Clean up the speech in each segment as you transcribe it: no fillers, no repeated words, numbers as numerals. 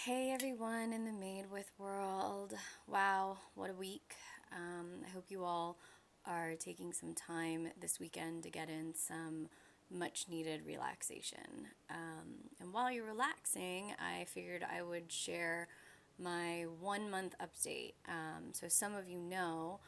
Hey everyone in the Made With world. Wow, what a week. I hope you all are taking some time this weekend to get in some much needed relaxation. And while you're relaxing, I figured I would share my 1 month update. So some of you know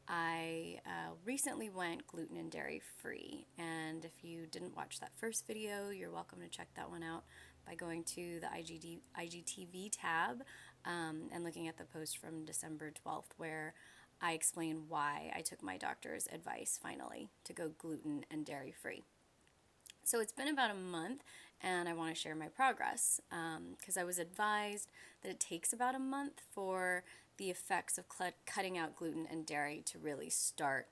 I recently went gluten and dairy free. And if you didn't watch that first video, you're welcome to check that one out by going to the IGTV tab and looking at the post from December 12th, where I explain why I took my doctor's advice finally to go gluten and dairy free. So it's been about a month, and I want to share my progress because I was advised that it takes about a month for the effects of cutting out gluten and dairy to really start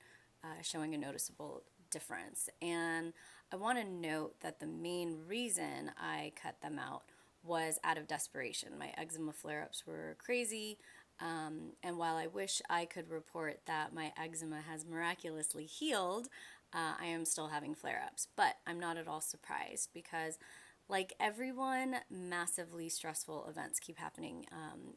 showing a noticeable difference. And I want to note that the main reason I cut them out was out of desperation. My eczema flare ups were crazy. And while I wish I could report that my eczema has miraculously healed, I am still having flare ups. But I'm not at all surprised because, like everyone, massively stressful events keep happening.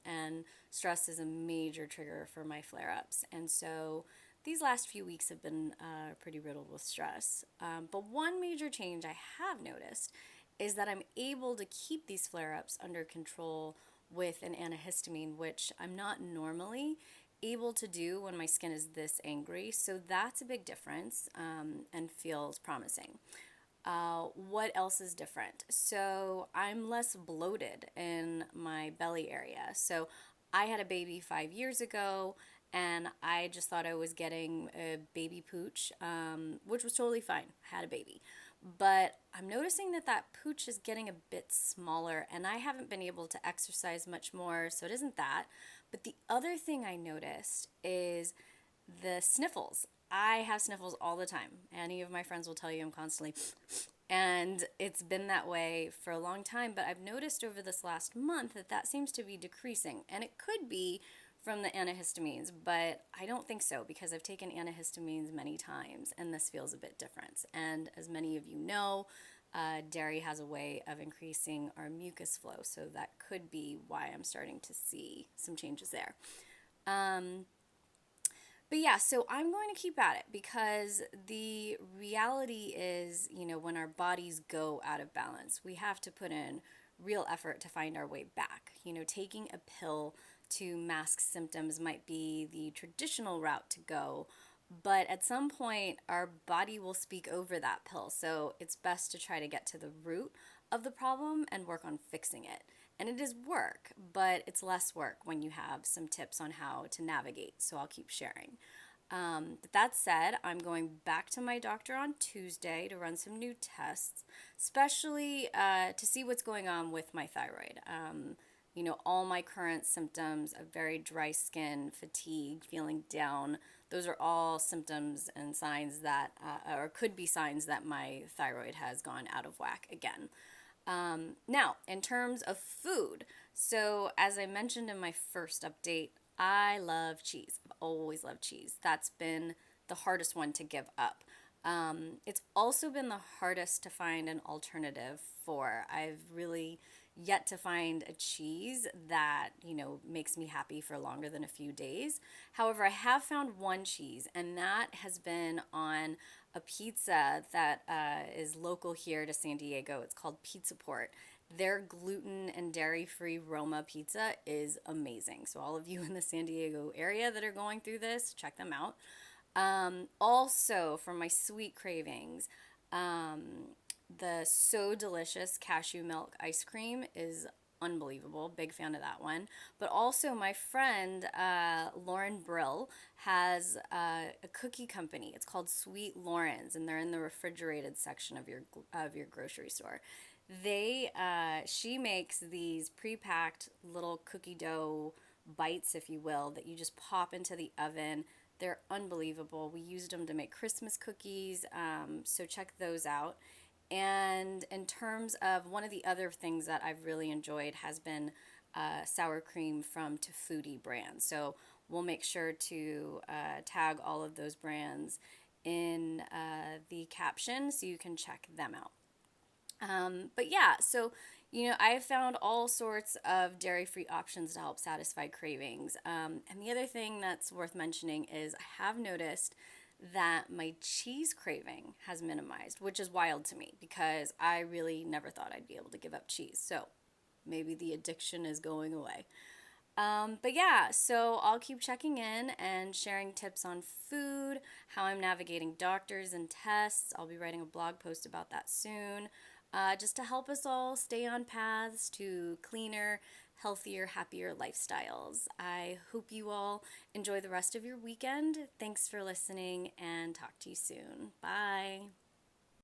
And stress is a major trigger for my flare ups. And so these last few weeks have been pretty riddled with stress. But one major change I have noticed is that I'm able to keep these flare ups under control with an antihistamine, which I'm not normally able to do when my skin is this angry. So that's a big difference and feels promising. What else is different? So I'm less bloated in my belly area. So I had a baby 5 years ago, and I just thought I was getting a baby pooch, which was totally fine. I had a baby. But I'm noticing that that pooch is getting a bit smaller, and I haven't been able to exercise much more, so it isn't that. But the other thing I noticed is the sniffles. I have sniffles all the time. Any of my friends will tell you I'm constantly, and it's been that way for a long time. But I've noticed over this last month that that seems to be decreasing, and it could be from the antihistamines, but I don't think so because I've taken antihistamines many times and this feels a bit different. And as many of you know, dairy has a way of increasing our mucus flow, so that could be why I'm starting to see some changes there. But yeah, so I'm going to keep at it because the reality is, when our bodies go out of balance, we have to put in real effort to find our way back. Taking a pill to mask symptoms might be the traditional route to go, but at some point, our body will speak over that pill. So it's best to try to get to the root of the problem and work on fixing it. And it is work, but it's less work when you have some tips on how to navigate. So I'll keep sharing. But that said, I'm going back to my doctor on Tuesday to run some new tests, especially to see what's going on with my thyroid. All my current symptoms of very dry skin, fatigue, feeling down, those are all symptoms and signs that, or could be signs that my thyroid has gone out of whack again. Now, in terms of food, so as I mentioned in my first update, I love cheese. I've always loved cheese. That's been the hardest one to give up. It's also been the hardest to find an alternative for. I've really yet to find a cheese that, makes me happy for longer than a few days. However, I have found one cheese, and that has been on a pizza that is local here to San Diego. It's called Pizza Port. Their gluten and dairy-free Roma pizza is amazing. So all of you in the San Diego area that are going through this, check them out. Also, for my sweet cravings, the So Delicious cashew milk ice cream is unbelievable. Big fan of that one. But also, my friend Lauren Brill has a cookie company. It's called Sweet Lauren's, and they're in the refrigerated section of your grocery store. She makes these pre-packed little cookie dough bites, if you will, that you just pop into the oven. They're unbelievable. We used them to make Christmas cookies, so check those out. And in terms of one of the other things that I've really enjoyed has been sour cream from Tofudi brand. So we'll make sure to tag all of those brands in the caption so you can check them out. But yeah, so I've found all sorts of dairy free options to help satisfy cravings. And the other thing that's worth mentioning is I have noticed that my cheese craving has minimized, which is wild to me because I really never thought I'd be able to give up cheese. So maybe the addiction is going away. But yeah, so I'll keep checking in and sharing tips on food, how I'm navigating doctors and tests. I'll be writing a blog post about that soon, just to help us all stay on paths to cleaner, healthier, happier lifestyles. I hope you all enjoy the rest of your weekend. Thanks for listening and talk to you soon. Bye.